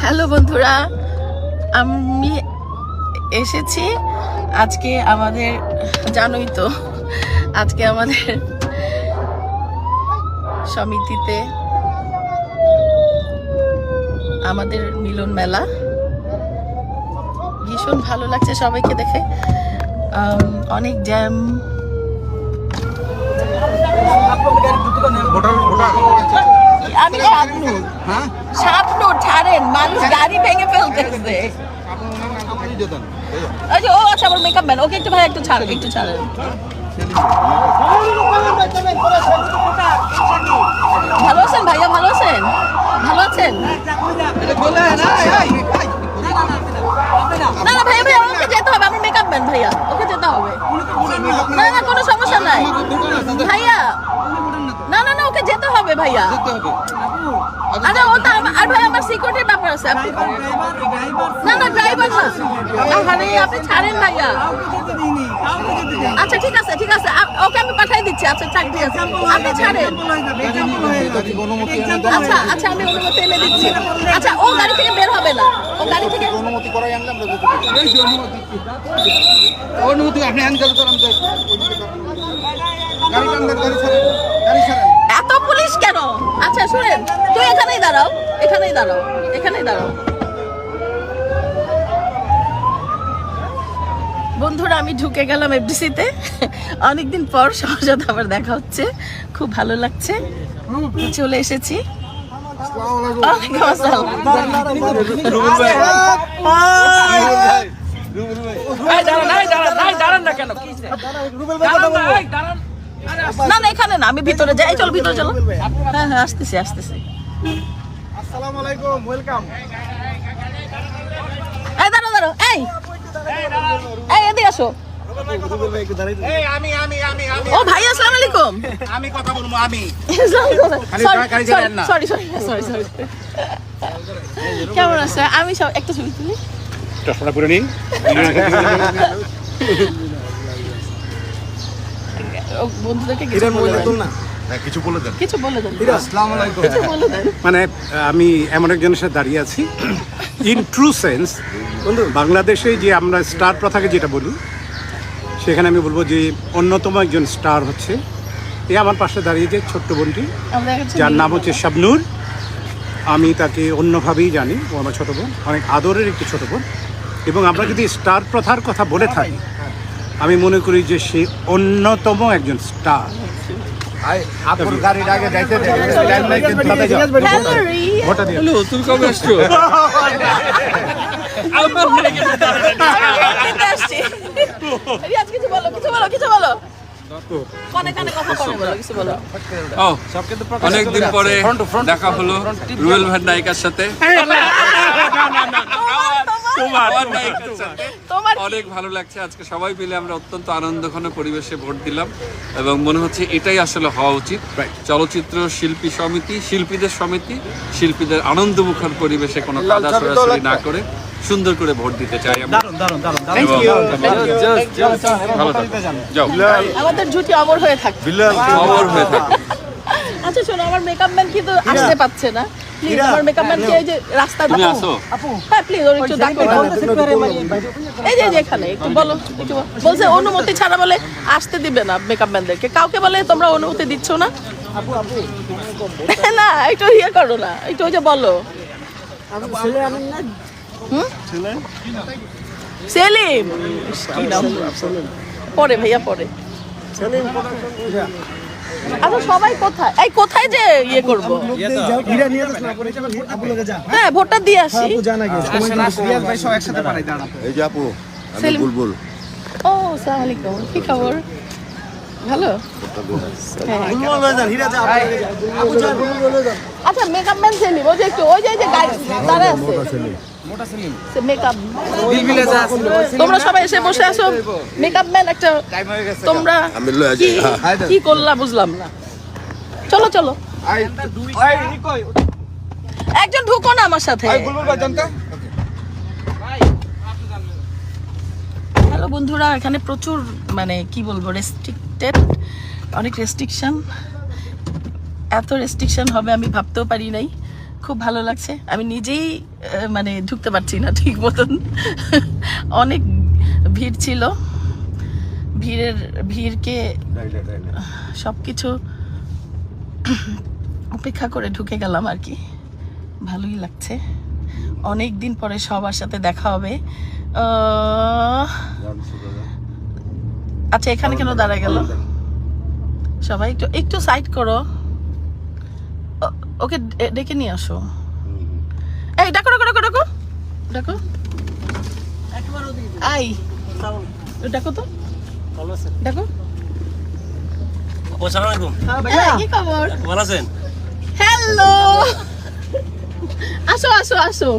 Hello বন্ধুরা, আমি এসেছি আজকে আমাদের, জানোই তো আজকে আমাদের সমিতিতে আমাদের মিলন মেলা। ভীষণ ভালো লাগছে সবাইকে দেখে, অনেক জ্যাম। আমি শাবনূর ছাড়েন, মানুষ গাড়ি ভেঙে ফেলতেছে। ও আচ্ছা, আমার মেকআপ ম্যান, ওকে একটু ভাই একটু ছাড়েন, একটু ছাড়েন। ভালো আছেন ভাইয়া? ভালো আছেন? ভালো আছেন? না না ভাইয়া, ভাইয়া ওকে যেতে হবে, আমার মেকআপ ম্যান ভাইয়া, ওকে যেতে হবে। না না কোনো সমস্যা নাই ভাইয়া, না না না ওকে যেতে হবে ভাইয়া। আরে ও তো আর ভাই আমার সিকিউরিটির ব্যাপার আছে। না না ড্রাইভার না, আরে আপনি ছাড়েন ভাইয়া। আচ্ছা ঠিক আছে ঠিক আছে, ওকে আমি পাঠিয়ে দিচ্ছি। আচ্ছা ঠিক আছে, আপনি ছাড়েন। আচ্ছা আচ্ছা আমি অনুমতি এনে দিচ্ছি। আচ্ছা ও গাড়ি থেকে বের হবে না, ও গাড়ি থেকে অনুমতি করাই আনলাম। অনুমতি আপনি আনতে এত পুলিশ কেন? আচ্ছা শুনেন, তুই এখানেই দাঁড়াও, এখানেই দাঁড়াও, এখানেই দাঁড়াও। বন্ধুরা আমি ঢুকে গেলাম এফডিসিতে, অনেকদিন পর সবার সাথে আবার দেখা হচ্ছে, খুব ভালো লাগছে। চলে এসেছি। ওয়ালাইকুম আসসালাম। না না এখানে না, আমি ভিতরে যাই। চল ভিতরে চলো। হ্যাঁ হ্যাঁ আসতেছি আসতেছি। আসসালামু আলাইকুম, ওয়েলকাম। এই দাঁড়াও দাঁড়াও, এই এই এদিকে আসো। ও ভাই আসসালামু আলাইকুম। আমি কথা বলবো, আমি সরি সরি সরি সরি। কেমন আছে? আমি সব একটা ছবি তুলি। চশমাটা পরে নিন। বন্ধুদেরকে কিছু বলে দেন না, কিছু বলে দেন, কিছু বলে দেন। আসসালামু আলাইকুম। কিছু বলে দেন। মানে আমি এমন একজনের সাথে দাঁড়িয়ে আছি, ইন ট্রু সেন্স বাংলাদেশে যে আমরা স্টার প্রথাকে যেটা বলি, সেখানে আমি বলবো যে অন্যতম একজন স্টার হচ্ছে এ আমার পাশে দাঁড়িয়ে যে ছোট্ট বোনটি, যার নাম হচ্ছে শাবনূর। আমি তাকে অন্যভাবেই জানি, ও আমার ছোটো বোন, অনেক আদরের একটি ছোটো বোন। এবং আমরা যদি স্টার প্রথার কথা বলে থাকি, আমি মনে করি যে সে অন্যতম একজন স্টার। গাড়ির আগে যাইতে তুমি কবে আসছো? কিছু বলো, কিছু বলো, কিছু বলো। কানে কানে কথা বলো, কিছু বলো। অনেকদিন পরে দেখা হলো রুবেল ভাই নায়িকার সাথে। অনেক ভালো লাগছে। আজকে সবাই মিলে আমরা অত্যন্ত আনন্দঘন পরিবেশে ভোট দিলাম এবং মনে হচ্ছে এটাই আসলে হওয়া উচিত। চলচ্চিত্র শিল্পী সমিতি, শিল্পীদের সমিতি, শিল্পীদের আনন্দমুখর পরিবেশে কোনো কাদা সরাসরি না করে সুন্দর করে ভোট দিতে চাই আমরা। আমাদের জুটি অমর হয়ে থাকবে, অমর হয়ে থাকবে। আচ্ছা শোনো, আমার মেকআপ ম্যান কিন্তু আসতে পারছে না। প্লিজ আমার মেকআপ ম্যানকে এই যে রাস্তা তুমি আসো। হ্যাঁ প্লিজ ওর একটু ডাকো। এই যে এখানে একটু বলো, একটু বলছে অনুমতি ছাড়া বলে আসতে দিবে না মেকআপ ম্যানদেরকে। কাউকে বলে তোমরা অনুমতি দিচ্ছ না। না একটু ইয়ে করো না, একটু ওই যে বলো। সেলিম কি নাম? পরে ভাইয়া পরে। আচ্ছা সবাই কোথায়? এই কোথায় যে ইয়ে করবো? হ্যাঁ ভোটটা দিয়ে আসি। এই যে আপু, আমি বুলবুল। ও আসসালামু আলাইকুম, কি খবর? ভালো। আচ্ছা মেকআপ ম্যান সেলিম, ওই যে একটু ওই যে গাড়ি দাঁড়ায় আছে মেকআপ। তোমরা সবাই এসে বসে আসো। মেকআপ ম্যান একটা, তোমরা কি করলা বুঝলাম না। চলো চলো, একজন ঢুকো না আমার সাথে। হ্যালো বন্ধুরা, এখানে প্রচুর মানে কি বলবো রেস্ট্রিক্টেড, অনেক রেস্ট্রিকশন। এত রেস্ট্রিকশন হবে আমি ভাবতেও পারি নাই। খুব ভালো লাগছে। আমি নিজেই মানে ঢুকতে পারছি না ঠিক মতন। অনেক ভিড় ছিল, ভিড়কে সবকিছু অপেক্ষা করে ঢুকে গেলাম আর কি। ভালোই লাগছে, অনেক দিন পরে সবার সাথে দেখা হবে। আচ্ছা এখানে কেন দাঁড়ায় গেল সবাই? একটু একটু সাইড করো, ওকে ডেকে নিয়ে আসো। এই ডাকো ডাকো ডাকো ডাকো ডাকো, আই ডাকো তো, ডাকো। কি খবর? ভালো আছেন? হ্যালো, আসো আসো আসো।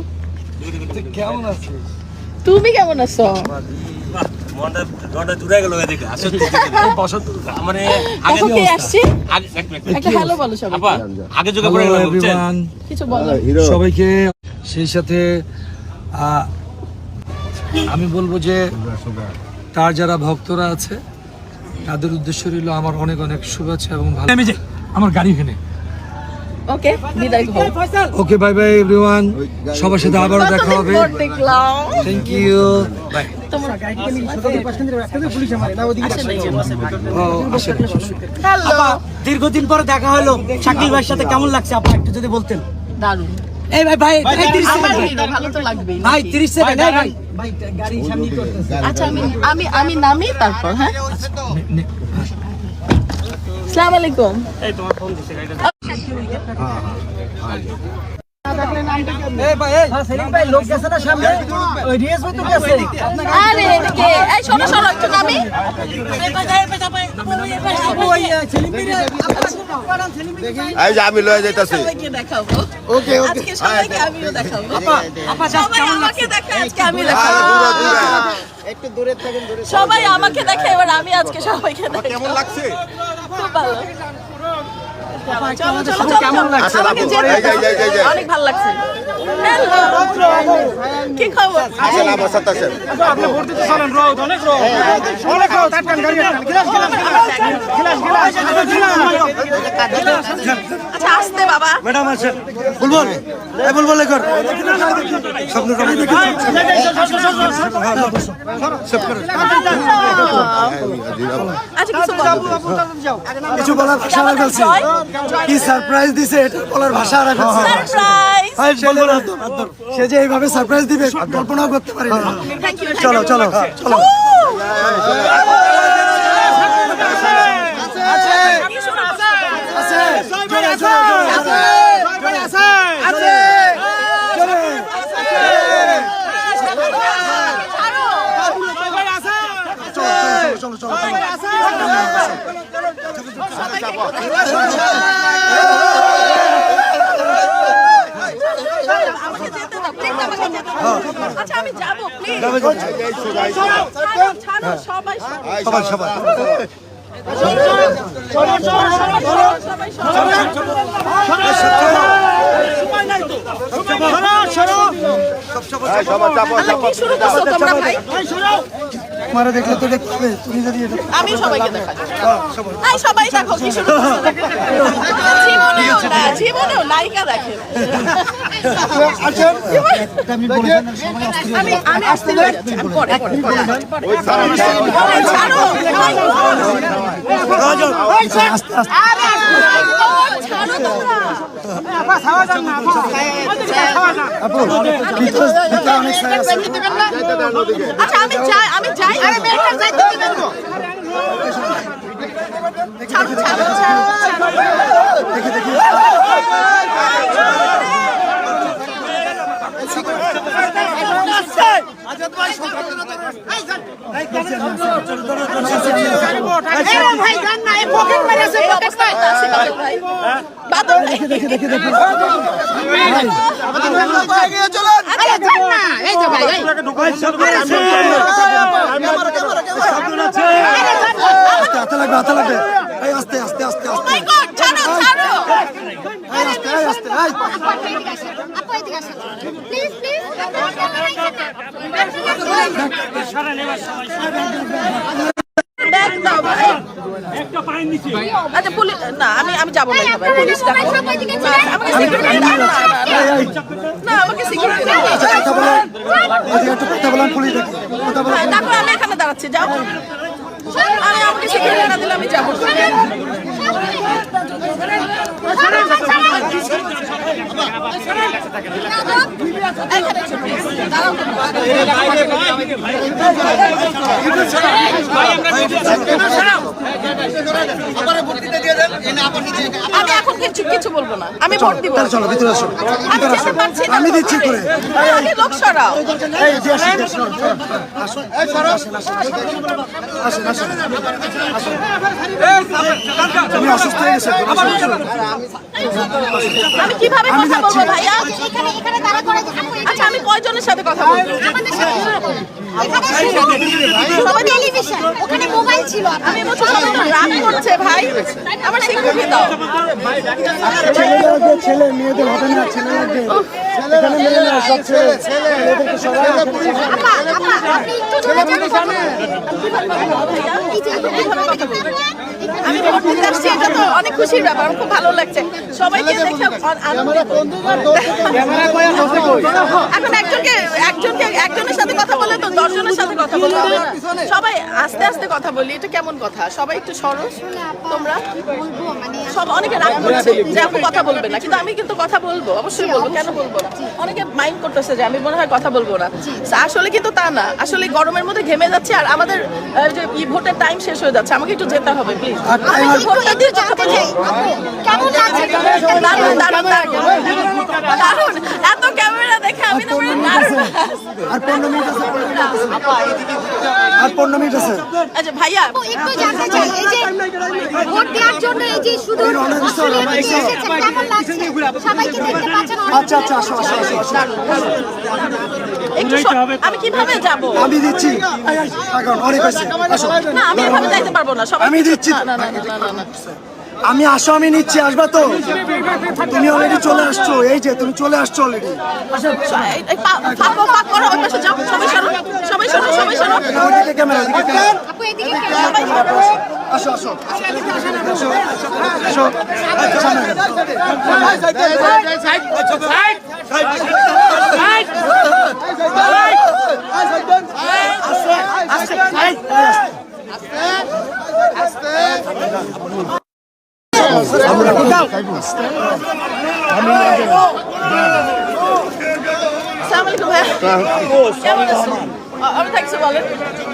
কেমন আছেন? তুমি কেমন আছো? মনটা জুড়ে গেল এদিকে। আসলে মানে আগে কে আসছে? একটা হ্যালো বলো সবাই। আগে যোগে পড়ে গেলাম বুঝছেন? কিছু বলো। সবাইকে। সেই সাথে আমি বলবো যে তার যারা ভক্তরা আছে তাদের উদ্দেশ্য রইল আমার অনেক অনেক শুভেচ্ছা এবং ভালো। আমি যে আমার গাড়ি এখানে। ওকে বিদায় হও। ওকে বাই বাই এভরিওয়ান, সবার সাথে আবারও দেখা হবে। দেখলাম, থ্যাংক ইউ, বাই। তোমার হ্যালো, দীর্ঘদিন পরে দেখা হলো শাকিল ভাইয়ের সাথে, কেমন লাগছে আপা একটু যদি বলতেন? দারুণ। এই ভাই ভাই 30 আমার সেকেন্ড hero, ভালো তো লাগবেই। ভাই 30 সেকেন্ড এই ভাই ভাই গাড়ি সামনে করতেছে। আচ্ছা আমি নামি তারপর। হ্যাঁ, আসসালামু আলাইকুম। এই ভাই এই সেলিম ভাই লোক গেছে না সামনে, ওই রিয়াজ ভাই তো গেছে। আরে এদিকে এই শোনো শোনো একটু নামি। ওই সেলিম ভাই সেলিম ভাই এই যে আমি লয়ে যাইতাছি। সবাইকে দেখাবো। ওকে ওকে আজকে সবাইকে আমিও দেখাবো। আপা সবাই আমাকে দেখে, আজকে আমি দূরে দেখাবো। দূরে একটু দূরে থাকেন, দূরে। সবাই আমাকে দেখে, এবার আমি আজকে সবাইকে দেখাবো। কেমন লাগছে? খুব ভালো। চলো চলো কেমন লাগছে? আমাকে যেতে এই যে, এই যে। অনেক ভালো লাগছে। হ্যালো, কি খবর? আসেন আমার সাথে আসেন। আচ্ছা আসতে বাবা। ম্যাডাম আছেন? বুলবুল, এই বুলবুল কর স্বপ্ন আচ্ছা কিছু বলো। কিছু বলার ভাষা হারা ফেলছি। কি সারপ্রাইজ দিছে এটা বলার ভাষা হারা ফেলছি। সারপ্রাইজ। সে যে এইভাবে সারপ্রাইজ দিবে কল্পনাও করতে পারি না। Thank you. চলো চলো চলো। আচ্ছা আমি যাবো প্লিজ। সবাই সবাই সবাই এই সবার চাপো চাপো। কি শুরু করছো তোমরা ভাই? মারা দেখলে তো দেখতে হবে, তুমি যদি এটা আমি সবাইকে দেখাবো। এই সবাই দেখো কি শুরু করছো। জীবনেও নায়িকা দেখে। আমি আসতে হয়ে যাচ্ছি। আমি পরে ওই ছাড়ো ছাড়ো। ছাড়ো। ছাড়ো তোমরা। আচ্ছা আমি যাই। ছাড়ো ছাড়ো হাতে লাগবে হাতে লাগবে। এই আস্তে আস্তে আস্তে আস্তে আস্তে আস্তে। প্লিজ প্লিজ ব্যাগ একদম আচ্ছা পুলিশ না আমি যাবো না এভাবে পুলিশ ডাকো না, আমাকে সিকিউরিটি না আমাকে সিকিউরিটি ডাকো আমি এখানে দাঁড়াচ্ছি যাও আরে আমাকে সিকিউরিটি না দিলে আমি যাবো এখানে এসো, please। দাঁড়াও আমি এখন কিছু বলবো না আমি ভোট দিব আমি যেতে পারছি না আমি দিচ্ছি করে আগে লোক সরাও আমি কিভাবে কথা বলবো ভাইয়া আচ্ছা আমি কয়জনের সাথে কথা বলবো সবাই টেলিভিশন ওখানে মোবাইল ছিল আমি বলছি সবাই তো রাগ করছে ভাই আমার সিকিউরিটি দাও ছেলে মেয়েদের হবে না ছেলে লাগবে এখানে মেয়ে না সব ছেলে মেয়েদেরকে সবাই আপনি একটু চলে যান আমি ভোট দিতে আসছি এটা তো অনেক খুশির ব্যাপার আমার খুব ভালো লাগছে সবাইকে দেখে আনন্দিত এখন একজনের সাথে কথা বলে তো 10 জনের সাথে কথা বলতে হবে না সবাই আস্তে আস্তে কথা বলি এটা কেমন কথা সবাই একটু সরস তোমরা সব অনেকে রাগ করছে যে আপু কথা বলবে না কিন্তু আমি কিন্তু কথা বলবো অবশ্যই বলবো কেন বলবো না অনেকে মাইন্ড করতেছে যে আমি মনে হয় কথা বলবো না আসলে কিন্তু তা না আসলে গরমের মধ্যে ঘেমে যাচ্ছে আর আমাদের যে ভোটের টাইম শেষ হয়ে যাচ্ছে আমাকে একটু যেতে হবে প্লিজ ভোটটা দিয়ে কথা বলবো কেমন লাগছে দারুণ এত ক্যামেরা দেখে আমি তো আর 15 মিনিট আছে আর 15 মিনিট আছে আচ্ছা ভাইয়া একটু জানতে চাই এই যে ভোট দেওয়ার জন্য এই যে শুধু কেমন লাগছে সবাইকে দেখতে পাচ্ছেন আচ্ছা আচ্ছা আসো আসো আসো একটু আমি কিভাবে যাব আমি দিচ্ছি এখন অনেক আছে আসো না আমি এভাবে যাইতে পারবো না সবাই আমি দিচ্ছি না না না না না আমি আসো আমি নিচ্ছি আসবা তো তুমি অলরেডি চলে আসছো এই যে তুমি চলে আসছো অলরেডি পাক করো ওই পাশে যাও সবাই সরো ওদিকে ক্যামেরা ওদিকে ক্যামেরা আপু এদিকে আসো আসো আসো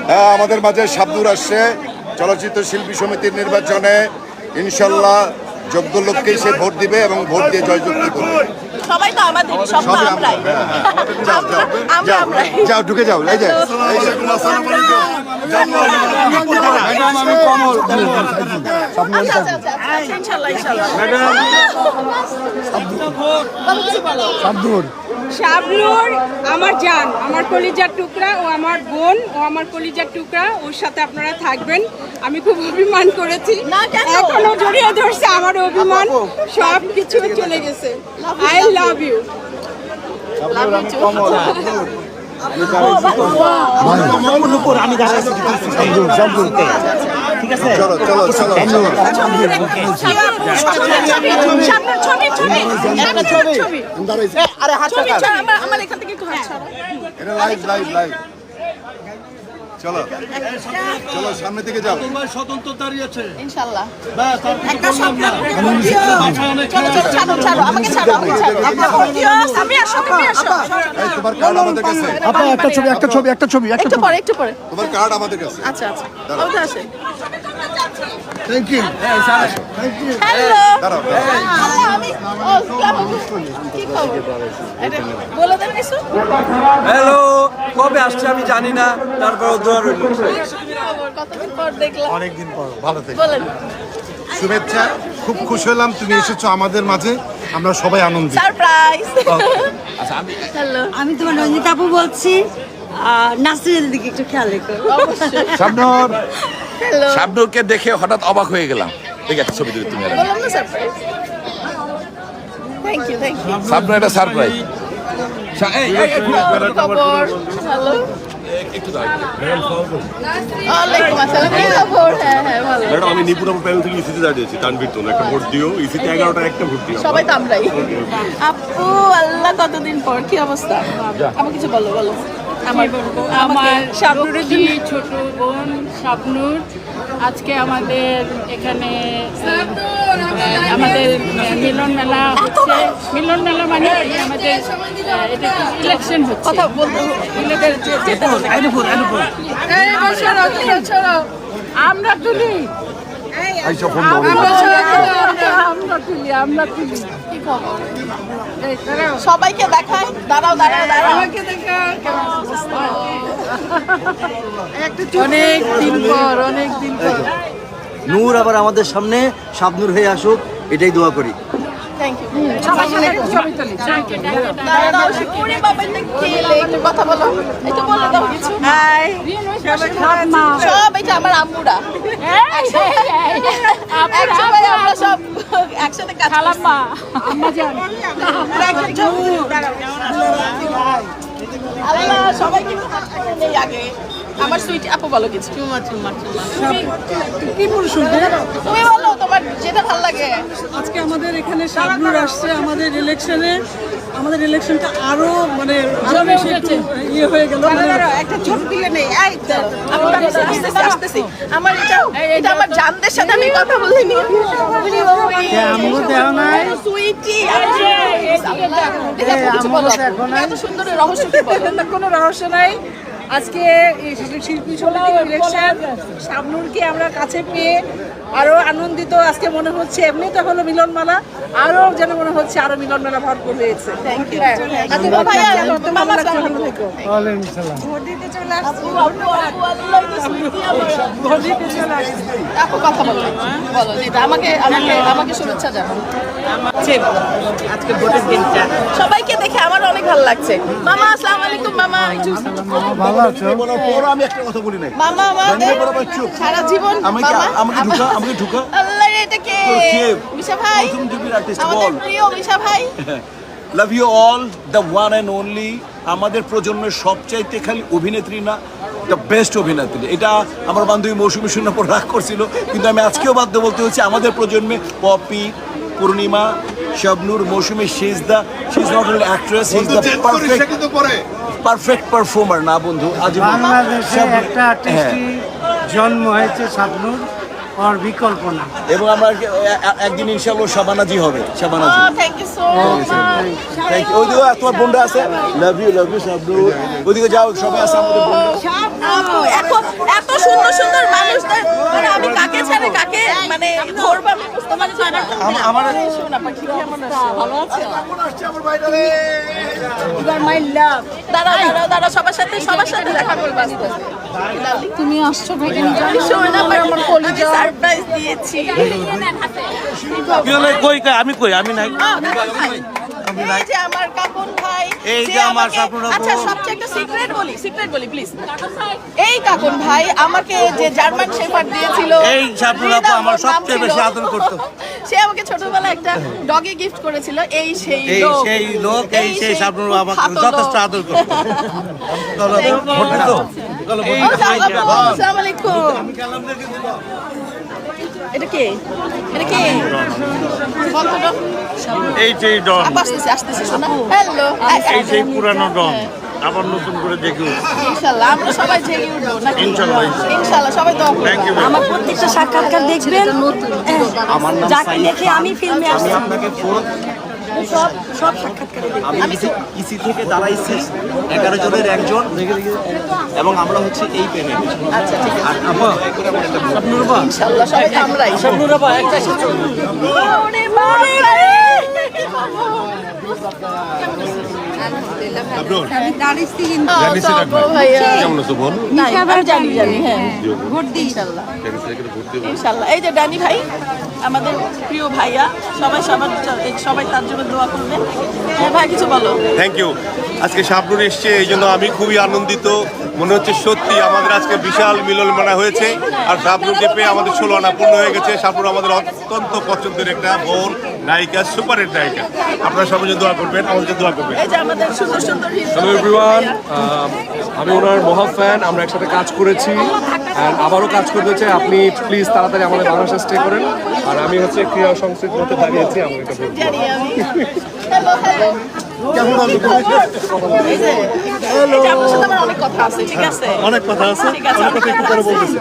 হ্যাঁ আমাদের মাঝে শাবনুর আসছে চলচ্চিত্র শিল্পী সমিতির নির্বাচনে ইনশাল্লাহ যোগ্য লোককেই সে ভোট দিবে এবং ভোট দিয়ে জয়যুক্তি করবে সবাই তো আমাদের সব তো আমরাই আমরাই যাও ঢুকে যাও এই যে আমি কমল ইনশাআল্লাহ ইনশাআল্লাহ আব্দুল শাবনুর আমার জান আমার কলিজার টুকরা ও আমার বোন ও আমার কলিজার টুকরা ওর সাথে আপনারা থাকবেন আমি খুব অভিমান করেছি না, কেন? এখনো জড়িয়ে ধরছে আমার অভিমান সব কিছু চলে গেছে আই লাভ ইউ চলো চলো চলো আমার এখান থেকে একটু হাত ছাড়ো এটা লাইভ লাইভ লাইভ চলো চলো সামনে থেকে যাও স্বতন্ত্র দাঁড়িয়েছে ইনশাআল্লাহ একটা স্বপ্ন চলো চলো ছাড়ো ছাড়ো আমাকে ছাড়ো একটা ভোট দিও আমি আসো তুমি আসো এই তোমার কার্ড আমাদের কাছে আপা একটা ছবি একটু পরে তোমার কার্ড আমাদের কাছে আচ্ছা আচ্ছা ওটা আসে থ্যাংক ইউ হ্যালো দাঁড়াও আমি কি খবর বলে দেন কিছু হ্যালো কবে আসছে আমি জানি না তারপর দোয়া রইল কতদিন পর দেখলাম অনেকদিন পর ভালো থেকে বলেন শুভেচ্ছা খুব খুশি হলাম তুমি এসেছো আমাদের মাঝে আমরা সবাই আনন্দিত সারপ্রাইজ হ্যালো আমি তোমার রঞ্জিত আপু বলছি নাসরিনের দিকে একটু খেয়াল রেখো শাবনুর হ্যালো শাবনুরকে দেখে হঠাৎ অবাক হয়ে গেলাম ঠিক আছে ছবি তুলি তুমি আর আমি। বললাম না সারপ্রাইজ থ্যাংক ইউ শাবনুর একটা সারপ্রাইজ খবর হ্যালো ওয়ালাইকুম আসসালাম। এই তো ভোর, হ্যাঁ হ্যাঁ ভালো। ম্যাডাম আমি নিপুরাম প্যানেল থেকে ইসিতে দাঁড়িয়েছি তানভীর তো একটা ভোট দিও ইসিতে 11টার একটা ভোট দিও সবাই তো আমরাই। আপু আল্লাহ কতদিন পর, কি অবস্থা? আমার কিছু বলো বলো। আমার শাবনুরের যে ছোট বোন শাবনুর আজকে আমাদের এখানে আমাদের মিলন মেলা হচ্ছে। মিলন মেলা মানে আমাদের এটা ইলেকশন হচ্ছে। কথা বলতে যেতে হবে। আমরা তুলি আমরা তুলি কি খবর? সবাইকে দেখায়। দাঁড়াও দাঁড়াও দাঁড়াও। অনেক দিন পর অনেক দিন পর নূর আবার আমাদের সামনে শাবনূর হয়ে আসুক, এটাই দোয়া করি। Thank you. দাঁড়াও শিকুরি বাবা এটা খেলে একটু কথা বলো। একটু বলে দাও কিছু। হাই সব এই যে আমার আম্মুরা একসাথে আমরা সব একসাথে কাজ করছি। আল্লাহ সবাইকে নেই আগে। আমার সুইটি আপু বলো কিছু। তুমি বলো তোমার যেটা ভালো লাগে। আজকে আমাদের এখানে শাবনুর আসছে আমাদের ইলেকশনে। আমাদের ইলেকশনটা আরো মানে আরো বেশি একটু ইয়ে হয়ে গেল। একটা ছোট দিলে নেই। আসতেছি। আমার এটা আমার জানদের সাথে আমি কথা বলিনি। সুইটি এত সুন্দর রহস্য কি বলো? কোনো রহস্য নাই। আজকে শিল্পী সমিতি ইলেকশন শাবনুরকে আমরা কাছে পেয়ে আরো আনন্দিত। আজকে মনে হচ্ছে এমনি তো হলো মিলন মেলা, আরো যেন মনে হচ্ছে আরো মিলন মেলা ভরপুর হয়েছে। থ্যাংক ইউ ভাইয়া। মামা আসসালামু আলাইকুম। ওয়ালাইকুম সালাম। ভোট দিতে চলে আসছি। আপু কথা বলো বলো যেটা আমাকে আমাকে আমাকে শুভেচ্ছা জানাও। আজকে ভোটের দিনটা সবাইকে দেখে আমার অনেক ভালো লাগছে। মামা আসসালামু আলাইকুম। মামা ভালো আছো? আমি একটা কথা বলি নাই। মামা আমাদের সারা জীবন আমাকে ঢুকা আল্লাহ রে এটা কে? মিশা ভাই আমাদের প্রিয় মিশা ভাই। Love you all, the one and only. আমাদের প্রজন্মের সবচাইতে খালি অভিনেত্রী না, দ্য বেস্ট অভিনেত্রী। এটা আমার বান্ধবী মৌসুমী শূন্য পর রাগ করছিল, কিন্তু আমি আজকেও বাধ্য বলতে হচ্ছে আমাদের প্রজন্মে Popy, Purnima, Shabnur, Moushumi, she is not only actress, she is the perfect performer. না বন্ধু, আজ বাংলাদেশে একটা আর্টিস্টই জন্ম হয়েছে শাবনূর, ওর বিকল্প না। এবং আমরা একদিন ইনশাআল্লাহ শাবানাজি হবে। Shabanaji, thank you so much. Thank you. ওইদিকে তোমার বোনরা আছে, লাভ ইউ শাবনুর। ওইদিকে যাও, সবাই আছে আমাদের বোনরা। আপু এখন এত সুন্দর সুন্দর মানুষদের মানে আমি কাকে ছাড়ে কাকে মানে ধরবো আমি বুঝতে পারছি না। আমার শোনা পাখি কেমন আছে? ভালো আছে? ইউর মাই লাভ। দাঁড়াও দাঁড়াও দাঁড়াও সবার সাথে দেখা করবো আস্তে আস্তে। তুমি আসছো ভাই আমি শোনা আমার কলিজা সারপ্রাইজ দিয়েছি। আমি কই আমি নাই। এই যে আমার কাকুন ভাই, এই যে আমার শাবনুর আপু। আচ্ছা সবচেয়ে একটা সিক্রেট বলি প্লিজ। এই কাকুন ভাই আমাকে যে জার্মান শেফার্ড দিয়েছিল, এই শাবনুর আপু আমার সবচেয়ে বেশি আদর করতো। সে আমাকে ছোটবেলায় একটা ডগি গিফট করেছিল। এই সেই লোক শাবনুর আমাকে যথেষ্ট আদর করতো। আসসালামু আলাইকুম। এটা কে? এই যে ডন, আসতেছি শোনা। হ্যালো এই যে পুরানো ডন আবার নতুন করে দেখি। ইনশাআল্লাহ আমরা সবাই জেগে উঠবো নাকি? ইনশাআল্লাহ সবাই দোয়া করবেন। আমার প্রত্যেকটা সাক্ষাৎকার দেখবেন। যাকে দেখে আমি ফিল্মে আসছি। আপনাকে সব সাক্ষাৎকারে দেখবেন। আমি ইসি থেকে দাঁড়াইছি 11 জনের একজন, এবং আমরা হচ্ছে এই প্যানেল। আচ্ছা ঠিক আছে। শাবনুর আপা, ইনশাআল্লাহ সবাই তো আমরাই। শাবনুর আপা একটা ওরে বাবা রে। আমি দাঁড়িয়েছি কিন্তু ভাইয়া কেমন আছো বোন? আমি জানি হ্যাঁ ভোট দিই ইনশাআল্লাহ। এই যে ডানি ভাই আমাদের প্রিয় ভাইয়া, সবাই তার জন্য দোয়া করবেন। হ্যাঁ ভাই কিছু বলো। Thank you. আজকে শাবনুর এসছে, এই জন্য আমি খুবই আনন্দিত। মনে হচ্ছে সত্যি আমাদের আজকে বিশাল মিলন মেলা হয়েছে, আর শাবনুরকে পেয়ে আমাদের 16 আনা পূর্ণ হয়ে গেছে। শাবনুর আমাদের অত্যন্ত পছন্দের একটা বোন, নায়িকা, সুপারের নায়িকা। আপনারা সবাই দোয়া করবেন, আমাদেরকে দোয়া করবেন। এই যে আমাদের সুন্দর সুন্দর হ্যালো এভরিওয়ান, আমি ওনার মহা ফ্যান। আমরা একসাথে কাজ করেছি অ্যান্ড আবারও কাজ করতে চাই। আপনি প্লিজ তাড়াতাড়ি আমাদের বাংলাদেশে স্টে করেন। আর আমি হচ্ছে ক্রীড়া সংস্কৃতির মধ্যে দাঁড়িয়েছি, আমাকে এটা বলতে জানি আমি হ্যালো হ্যালো কেমন আছেন? এই যে আপনার সাথে আমার অনেক কথা আছে, ঠিক আছে? অনেক কথা আছে, ঠিক আছে, অনেক কথা একটু করে বলতেছি।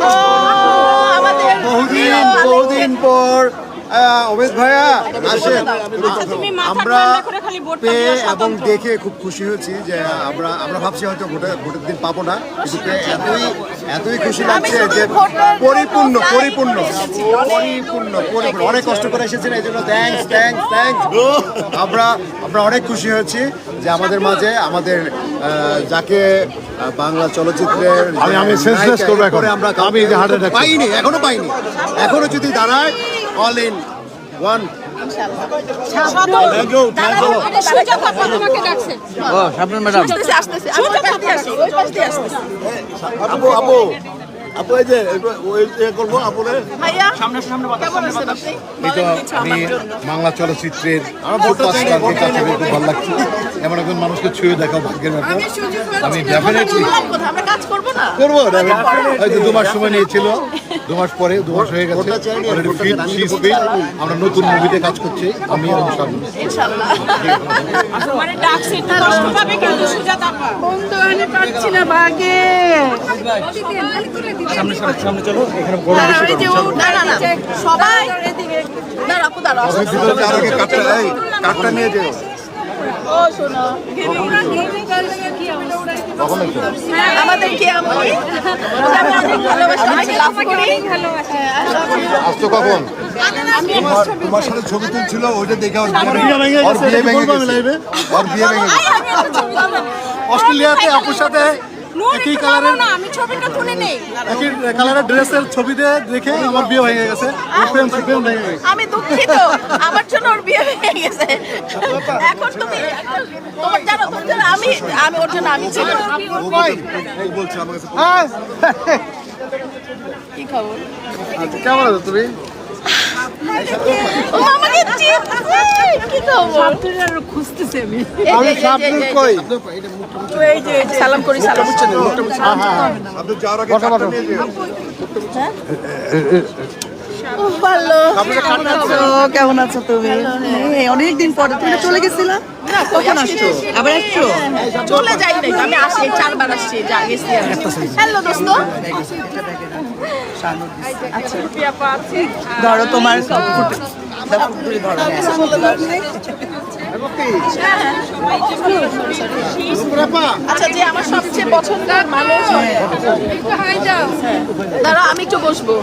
ও আমাদের বহুদিন পর অমিত ভাইয়া আসেন। আমরা পেয়ে এবং দেখে খুব খুশি হয়েছি যে আমরা ভাবছি হয়তো ভোটের দিন পাবো না, কিন্তু পেয়ে এতই খুশি লাগছে যে পরিপূর্ণ অনেক কষ্ট করে এসেছেন, এই জন্য থ্যাঙ্কস। আমরা অনেক খুশি হয়েছি যে আমাদের মাঝে আমাদের যাকে বাংলা চলচ্চিত্রের আমি senseless করবো এখন। আমরা আমি এই যে heart attack পাইনি, এখনো যদি দাঁড়ায় অল ইন ওয়ান। আসতেছে ওই পাশ দিয়ে আসতেছে আপু এই যে করবো আপুরে ভাইয়া কেমন আছেন আপনি? এই তো আমি বাংলা চলচ্চিত্রের সুপারস্টারকে কাছে পেয়ে খুব ভালো লাগছে। এমন একজন মানুষকে ছুঁয়ে দেখাও ভাগ্যের ব্যাপার। আমি ডেফিনেটলি আমরা কাজ করবো না করবো। হয়তো 2 মাস সময় নিয়েছিল, 2 মাস পরে 2 মাস হয়ে গেছে। আমরা নতুন মুভিতে কাজ করছি, আমি এবং শাবনূর। ইনশাআল্লাহ মানে ডাকছে একটু কষ্ট পাবে কিন্তু সুজাতা আপা বন্ধু আমি পাচ্ছি না ভাগে সামনে চলো, এখানে এই যে না সবাই দাঁড়া আপু দাঁড়া কাঠটা নিয়ে যেও। ও শোনো আমাদের কি আমি অনেক ভালোবাসি, অনেক লাভ করি। আসতো কখন? তোমার সাথে ছবি তুলছিল, ওইটা দেখে ওর বিয়ে ভেঙে গেছে। অস্ট্রেলিয়াতে আপুর সাথে একই কালারের ড্রেসের ছবি দেখে আমার বিয়ে ভেঙে গেছে। আমি দুঃখিত, আমার জন্য ওর বিয়ে হয়ে গেছে। এখন তুমি তোমার জানো আমি ওর জন্য আমি ছিল বলছে আমার কাছে। কি খবর? কেমন আছো তুমি? ও আমাকে চিপছে কি খবর? খুঁজতেছি আমি আমি শাবনূর কই? এই যে সালাম করি সালাম আপনি যাওয়ার আগে কাঠটা নিয়ে যেও। ভালো কেমন আছো তুমি? অনেকদিন পরে তুমি চলে গেছিলা না কখন আসছো? আবার আসছো? চলে যাই নাই, আমি আসি 4 বার আসছি, যা গেছি। হ্যালো দোস্ত, আচ্ছা ধরো তোমার আচ্ছা যে আমার সবচেয়ে পছন্দের মানুষ। দাঁড়া আমি একটু বসবো।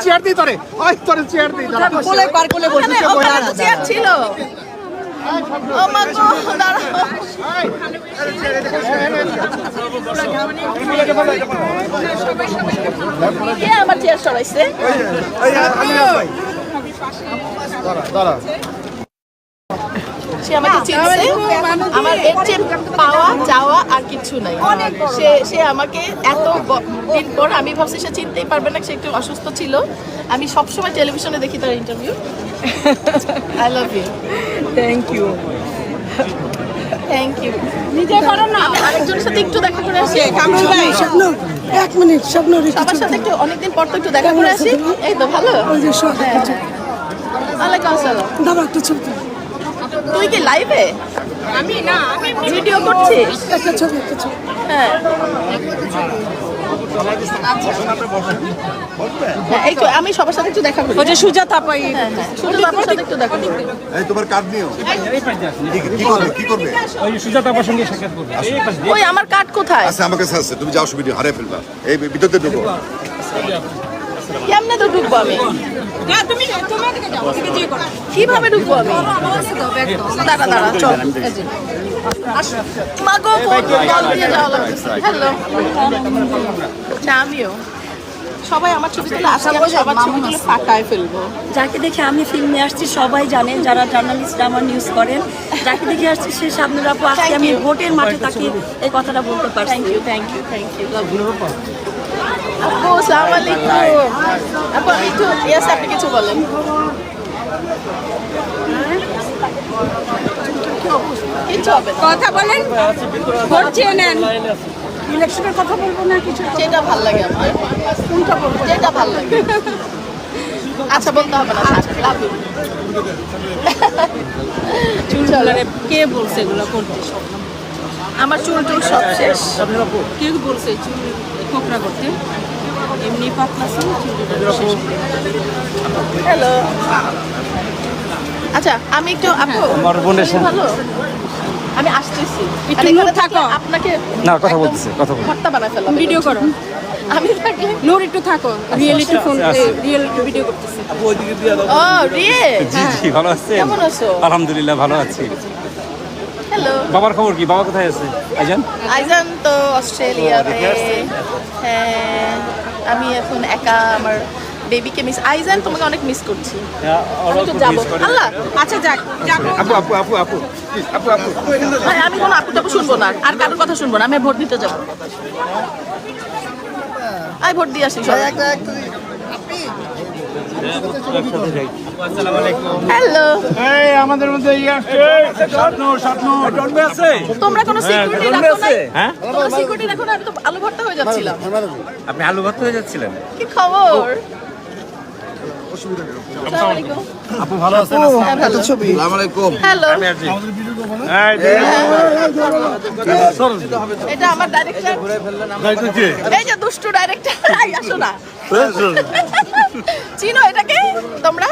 চেয়ার দিই তোরে, ওই তোরে চেয়ার দিই। ওখানে তো চেয়ার ছিল। ও মা গো দাঁড়াও। কে আমার চেয়ার সরাইছে? সে আমাকে চিনছে, আমার এর চেয়ে পাওয়া যাওয়া আর কিছু নাই। সে আমাকে এত দিন পর, আমি ভাবছি সে চিনতেই পারবে না, সে একটু অসুস্থ ছিল। আমি সবসময় টেলিভিশনে দেখি তার interview. I love you. Thank you. নিজে করো না, আরেকজনের সাথে একটু দেখা করে আসি। এক মিনিট শাবনূর, সবার সাথে একটু অনেকদিন পর তো একটু দেখা করে আসি। এই তো ভালো। ওয়ালাইকুম আসসালাম। দাঁড়া একটু ছবি। তুই কি লাইভে? আমি না, আমি ভিডিও করছিস। একটা ছবি। হ্যাঁ এই তো আমি সবার সাথে একটু দেখা করি। ওই যে সুজাতা পাই সুজাতা আপুর সাথে একটু দেখা করি। এই তোমার কার্ড নিও। কি করবে? ওই সুজাতা আপার সঙ্গে সাক্ষাৎ করবে। ওই আমার কার্ড কোথায়? আচ্ছা আমার কাছে আছে, তুমি যাও সুবিধা হারিয়ে ফেলবা। এই ভিতরতে ঢুকো। কেমনে তো ঢুকবো আমি? কিভাবে ঢুকবো আমি? দাঁড়া চল। মাগো ফোন দিয়ে যাওয়া লাগতেছে। হ্যালো না আমিও সবাই আমার ছবি তুলে আসলে আমি সবার ছবি তুলে ফাটায় ফেলবো। যাকে দেখে আমি ফিল্মে আসছি সবাই জানেন, যারা জার্নালিস্ট আমার নিউজ করেন, যাকে দেখে আসছি সে শাবনূর আপু। আজকে আমি ভোটের মাঠে তাকে এই কথাটা বলতে পারছি। থ্যাংক ইউ আপু আসসালামু আলাইকুম। আপু একটু ইয়াস আপনি কিছু বলেন। কিছু হবে না। কথা বলেন, ভোট চেয়ে নেন। ইলেকশনের কথা বলবো না কিছু? যেটা ভালো লাগে আমার, কোনটা বলবো? যেটা ভালো লাগে। আচ্ছা বলতে হবে না, লাভ ইউ। চুলগুলারে কে বলছে এগুলো করতে? আমার চুল টুল সব শেষ। কে বলছে চুল কোকড়া করতে? এমনি পাতলা ছিল চুল। হ্যালো। আচ্ছা আমি একটু আপু আমার বোনের সাথে- ভালো, আমি আসতেছি। একটু আর এখানে নূর থাকো। আপনাকে না, কথা বলতেছি, কথা বলতেছি। ভর্তা বানায় ফেললাম। ভিডিও করো। আমি থাকলে নূর একটু থাকো, রিয়েলিটি ফোন রিয়েলিটি ভিডিও করতেছি। ও রিয়ে জি জি, ভালো আছেন? কেমন আছো? আলহামদুলিল্লাহ ভালো আছি। হ্যালো। বাবার খবর কি? বাবা কোথায় আছে? আইজান? আইজান তো অস্ট্রেলিয়াতে। হ্যাঁ আমি এখন একা, আমার বেবিকে মিস। আইজান তোমাকে অনেক মিস করছি। আমি তো যাবো। আল্লাহ আচ্ছা যাক যাবো। আপু আপু আপু আপু আপু আপু ভাই আমি কোনো আপু টাপু শুনবো না, আর কারোর কথা শুনবো না। আমি ভোট দিতে যাবো। আই ভোট দিয়ে আসি সবাই। হ্যালো। এই আমাদের মধ্যে তোমরা কোনো সিকিউরিটি রাখো না? হ্যাঁ? কোনো সিকিউরিটি রাখো না? আমি তো আলু ভর্তা হয়ে যাচ্ছিলাম। আপনি আলু ভর্তা হয়ে যাচ্ছিলেন? কি খবর? আসসালামু আলাইকুম। আপু ভালো আছেন? হ্যাঁ, ভালো। আসসালামু আলাইকুম। হ্যালো। এটা আমার ডাইরেক্টর। এই যে দুষ্টু ডাইরেক্টর। আই আসো না। চিনো এটাকে তোমরা?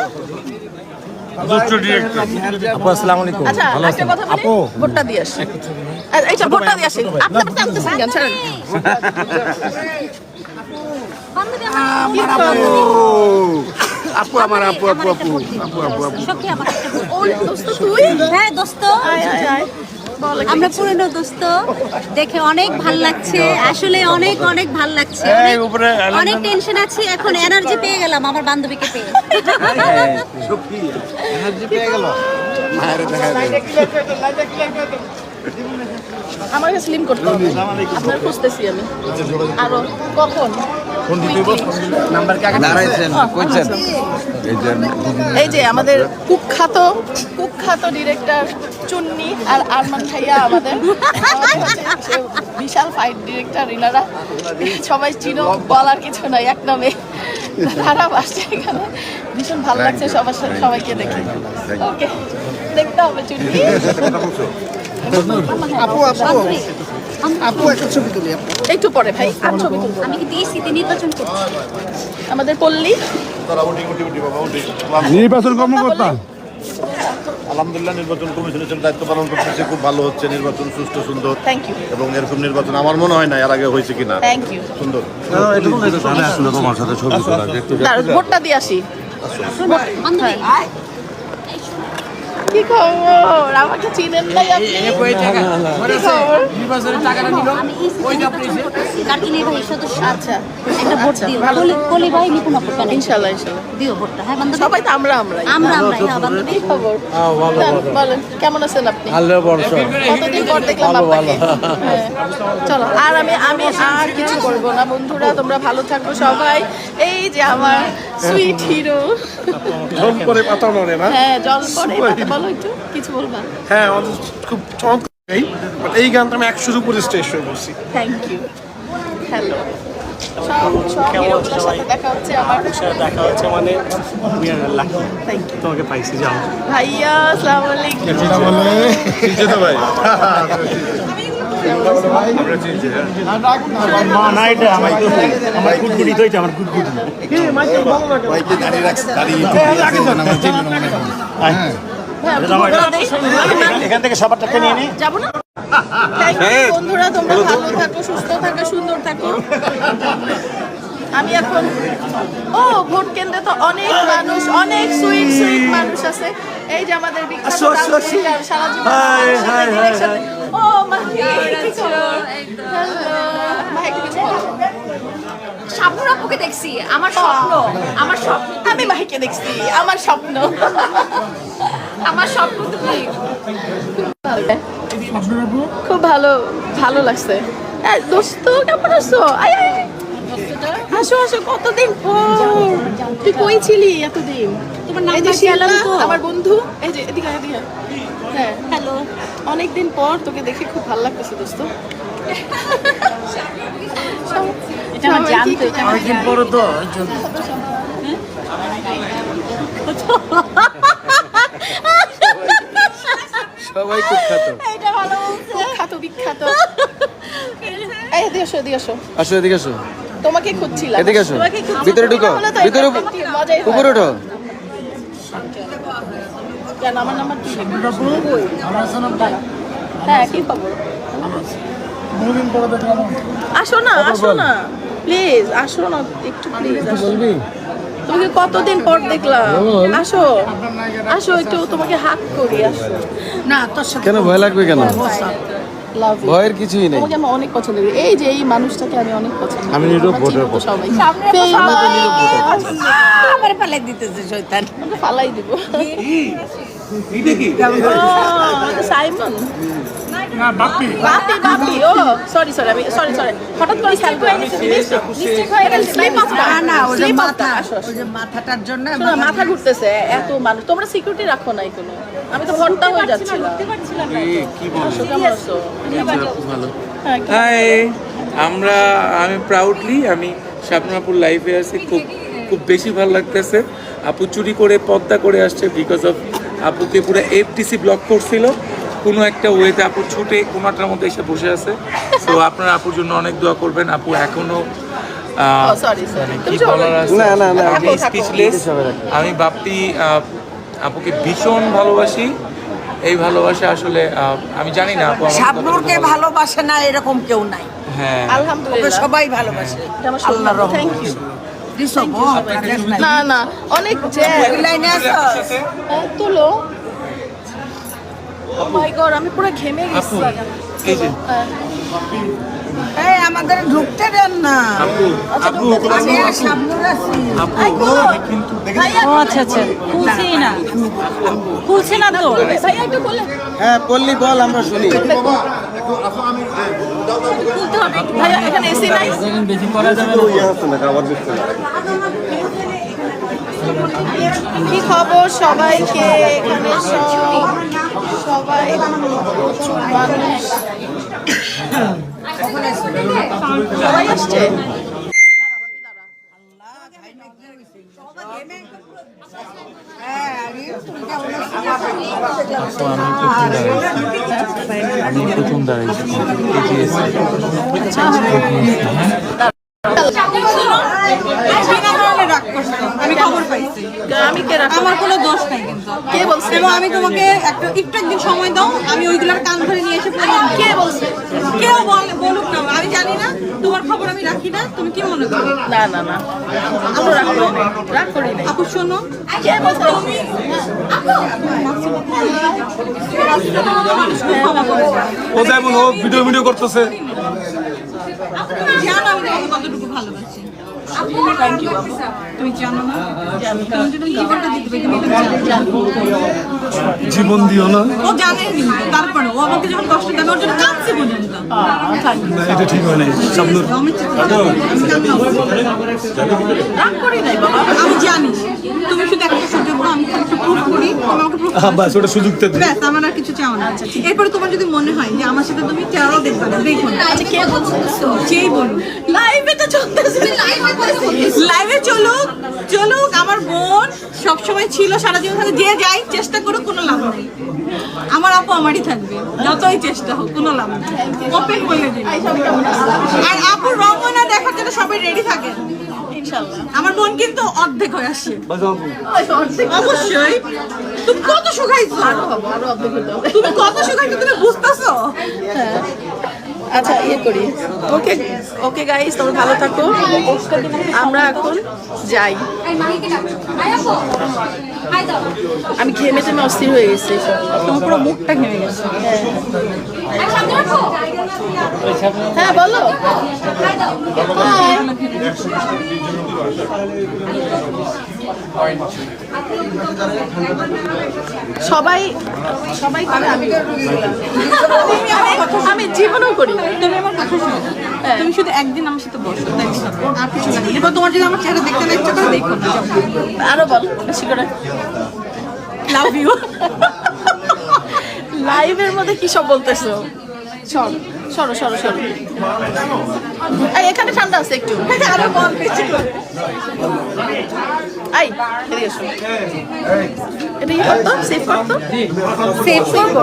আপু আসসালামু আলাইকুম। আচ্ছা একটা কথা বলি, ভোটটা দিয়ে আসি। এইটা ভোটটা দিয়ে আসি। আপনাকে তো আনতেছেন কেন? ছাড়েন। কি খবর? আপু আমার আপু আপু আপু আপু আপু আপু ওই দোস্ত তুই? হ্যাঁ দোস্ত, আয় আয় আয়। বল একটু। আমরা পুরনো দোস্ত, দেখে অনেক ভাল লাগছে, আসলে অনেক অনেক ভাল লাগছে। অনেক টেনশন আছে, এখন এনার্জি পেয়ে গেলাম আমার বান্ধবীকে পেয়ে। আমার কাছে স্লিম করতে হবে। আপনার খুঁজতেছি আমি। আরো কখন? এই যে আমাদের কুখ্যাত ডিরেক্টর চুন্নি আর আরমান ভাইয়া আমাদের হচ্ছে বিশাল ফাইট ডিরেক্টর। ইনারা সবাই চিনো, বলার কিছু নাই, এক নামে খারাপ আসছে এখানে। ভীষণ ভালো লাগছে সবাইকে দেখে। ওকে দেখতে হবে চুন্নি। আপু আপু আপু একটা ছবি তুলি। একটু পরে ভাই আর ছবি তুলবো। আমি কিন্তু এই শীতে নির্বাচন করছি। আমাদের পল্লী নির্বাচন কর্মকর্তা আলহামদুলিল্লাহ নির্বাচন কমিশনের দায়িত্ব পালন করতেছে, খুব ভালো হচ্ছে নির্বাচন, সুষ্ঠু সুন্দর। থ্যাংক ইউ এবং এরকম নির্বাচন আমার মনে হয় না এর আগে হয়েছে কিনা। Thank you. সুন্দর। ভোটটা দিয়ে আসি। হ্যাঁ। কি খবর? আমাকে চিনেন নাই আপনি? কি খবর? আমি এই শীতে নির্বাচন করতেছি। কার্গিলের ভাই সদস্য। আচ্ছা একটা ভোট দিও। কলি ভাই নিপুণ আপু কেন? ইনশাআল্লাহ ইনশাআল্লাহ দিও ভোটটা। হ্যাঁ বান্ধবী। সবাই তো আমরাই হ্যাঁ বান্ধবী। কি খবর? বলেন কেমন আছেন আপনি? কতদিন পর দেখলাম আপনাকে। হ্যাঁ। চলো আর আমি আর কিছু করবো না। বন্ধুরা তোমরা ভালো থাকো সবাই। এই যে আমার সুইট হিরো। জল করে পাতা নড়ে না। হ্যাঁ জল পড়ে। বলো একটু কিছু বলবা? হ্যাঁ খুব চমৎকার। এই গানটা আমি 100 উপরে স্টেজ শো করছি। Thank you. হ্যালো সব হিরোগুলোর সাথে দেখা হচ্ছে আমার। দেখা হচ্ছে মানে আমি আর লাকি থ্যাংক ইউ তোমাকে পাইছি, যাও। ভাইয়া আসসালামু আলাইকুম। ভাই ভাইকে দাঁড়িয়ে রাখছে, এখান থেকে সবারটা নিয়ে নি। যাবো না? থ্যাংক ইউ বন্ধুরা, তোমরা ভালো থাকো, সুস্থ থাকো, সুন্দর থাকো। আমি এখন ভোট কেন্দ্রে তো অনেক মানুষ, অনেক সুইট সুইট মানুষ আছে। এই যে আমাদের বিখ্যাত রাজনীতিকার সারা জীবন শাবনুর আপুকে দেখছি, আমার স্বপ্ন, আমি মাহিকে দেখছি, আমার স্বপ্ন। আমার স্বপ্ন তুমি। খুব ভালো লাগছে। দোস্ত কেমন আছো? আসো আসো, কতদিন পর। তুই কই ছিলি এতদিন? তোমার এই যে নাম্বার শিলা, পেলাম তো। আমার বন্ধু, এই যে এদিকে এদিকে। হ্যাঁ, হ্যালো। অনেকদিন পর তোকে দেখে খুব ভালো লাগতেছে দোস্ত। এটা আমার জানতো, এটা আমার অনেকদিন পর তো। সবাই খুব খ্যাত। এটা ভালো বলছে। খ্যাত বিখ্যাত। এই এদিকে আসো, এদিকে আসো। আসো এদিকে আসো, তোমাকে খুঁজছিলাম। এদিকে আসো। তোমাকে খুঁজছিলাম। ভিতরে ঢুকো, তাহলে তো ভিতরে এটা একটু মজাই হয়। উপরে ওঠো। কেন আমার নাম্বার কি? হ্যাঁ, কি খবর? আসো না, আসো না, প্লিজ আসো না, একটু প্লিজ আসো। তোমাকে কতদিন পর দেখলাম। আসো আসো, একটু তোমাকে হাক করি, আসো। না, তোর সাথে কেন ভয় লাগবে কেন? Love you. ভয়ের কিছুই নেই। তোমাকে আমি অনেক পছন্দ করি। এই যে এই মানুষটাকে আমি অনেক পছন্দ করি। আমি নীরব আমরা ভোটার চিনি তো সবাই। আমার পালাই দিতেছে শয়তান। আমরা ফালাই দিব। এটা কি? সাইমন না, বাপি বাপি। ও সরি সরি, আমি সরি সরি, হঠাৎ করে খেয়াল করে মিস্টেক হয়ে গেল। স্লিপ অফ না, না, ওই মাথা, ওই যে মাথাটার জন্য মাথা ঘুরতেছে। এত মানুষ, তোমরা সিকিউরিটি রাখো নাই কোনো? আমি তো ঘন্টা হয়ে যাচ্ছিলাম। কি বল? কেমন আছো? ভালো। হ্যাঁ, হাই, আমি প্রাউডলি আমি শাবনাপুর লাইফে আছি। খুব বেশি ভালো লাগতেছে। আপু চুরি করে পদ্মা করে আসছে বিকজ অফ আপুকে পুরো এফটিসি ব্লক করছিল। কোনো একটা ওয়েতে আপু ছুটে কোনোটার মধ্যে এসে বসে আছে। তো আপনারা আপুর জন্য অনেক দোয়া করবেন। আপু এখনো সরি সরি, কি বলার আছে, আমি স্পিচলেস। আমি বাপ্পি আপুকে ভীষণ ভালোবাসি। এই ভালোবাসা আসলে আমি জানি না আপু আমার শাবনূরকে ভালোবাসে না এরকম কেউ নাই। হ্যাঁ, আলহামদুলিল্লাহ সবাই ভালোবাসে। আল্লাহর রহমত। Thank you. না না, অনেক লাইনে আছো? তুলো। ও মাই গড, আমি পুরো ঘেমে গেছি। এই যে এই আমাদের ঢুকতে দেন না। আপু আমি আর শাবনূর আছি। ও আচ্ছা আচ্ছা, খুলছে না তো ভাইয়া, একটু বলে। হ্যাঁ পল্লী বল, আমরা শুনি। ভাইয়া এখানে এসি নাই? কি খবর সবাইকে? এখানে সবাই প্রচুর মানুষ। সবাই আসছে। আমি প্রথম দাঁড়াইছি। আমি খবর পাইছি। আমি কে রাখবো? আমার কোনো দোষ নাই কিন্তু। কে বলছে? এবং আমি তোমাকে একটু একদিন সময় দাও, আমি ওইগুলোর কান ধরে নিয়ে এসে প্রমাণ দেব। কে বলছে? কেউ বলুক না, আমি জানি না, তোমার খবর আমি রাখি না। তুমি কি মনে করো? না না না, আমরা রাগ করি নাই। আপু শোনো, কে বলছে? ও যেমন ও ভিডিও করতেছে। জানো আমি তোমাকে কতটুকু ভালোবাসি। থ্যাংক ইউ বাবু। তুমি জানো না, তুমি যদি জীবনটা দিতে পারি, তুমি এটা জানো। জীবন দিও না, ও জানে কিন্তু তারপরে ও আমাকে যখন কষ্ট দেবে, ওর জন্য কাঁদছে পর্যন্ত। এটা ঠিক হয় নাই। শাবনূর রাগ করি নাই বাবা। আমি জানি তুমি শুধু একটা সুযোগ দাও, আমি খালি প্রুফ করি, তুমি আমাকে প্রুফ বাস ওটা সুযোগ দেবে। ব্যাস, আমার আর কিছু চাও না। এরপরে তোমার যদি মনে হয় যে আমার সাথে তুমি চাও, দেখবে না, দেখো না। আচ্ছা, কে বলছে? যেই বলুন, লাইভে তো চলতেছে। লাইভে চলুক চলুক, আমার বোন সবসময় ছিল, সারাদিন থাকে। যে যাই চেষ্টা করুক, কোনো লাভ নেই। আমার আপু আমারই থাকবে, যতই চেষ্টা হোক, কোনো লাভ নেই। ওপেন বলে দিই। আর আপুর রমনা দেখার জন্য সবাই রেডি থাকেন ইনশাআল্লাহ। আমার বোন কিন্তু অর্ধেক হয়ে আসছে। অবশ্যই। তুমি কত শুকাইছো? আরো অর্ধেক হতে হবে। তুমি কত শুকাইছো তুমি বুঝতেছো? হ্যাঁ। আচ্ছা, ইয়ে করি। ওকে ওকে গাইস, তোমরা ভালো থাকো। আমরা এখন যাই। আমি ঘেমে টেমে অস্থির হয়ে গেছি। তোমার পুরো মুখটা ঘেমে গেছে। হ্যাঁ বলো। সবাই সবাই করে, আমি জীবনও করি। তুমি আমার কথা শোনো, তুমি শুধু একদিন আমার সাথে বসো, আর কিছু না। এবার তোমার যদি আমার চেহারা দেখতে না ইচ্ছা করে দেখো না। আরো বল বেশি করে। Love you. লাইভের মধ্যে কি সব বলতেছো? সরো সরো সরো সরো। এই এখানে ঠান্ডা আছে একটু। আরো বল বেশি করে। এই এদিকে এসো। এটা কি করতো? সেভ করতো? সেভ করবো।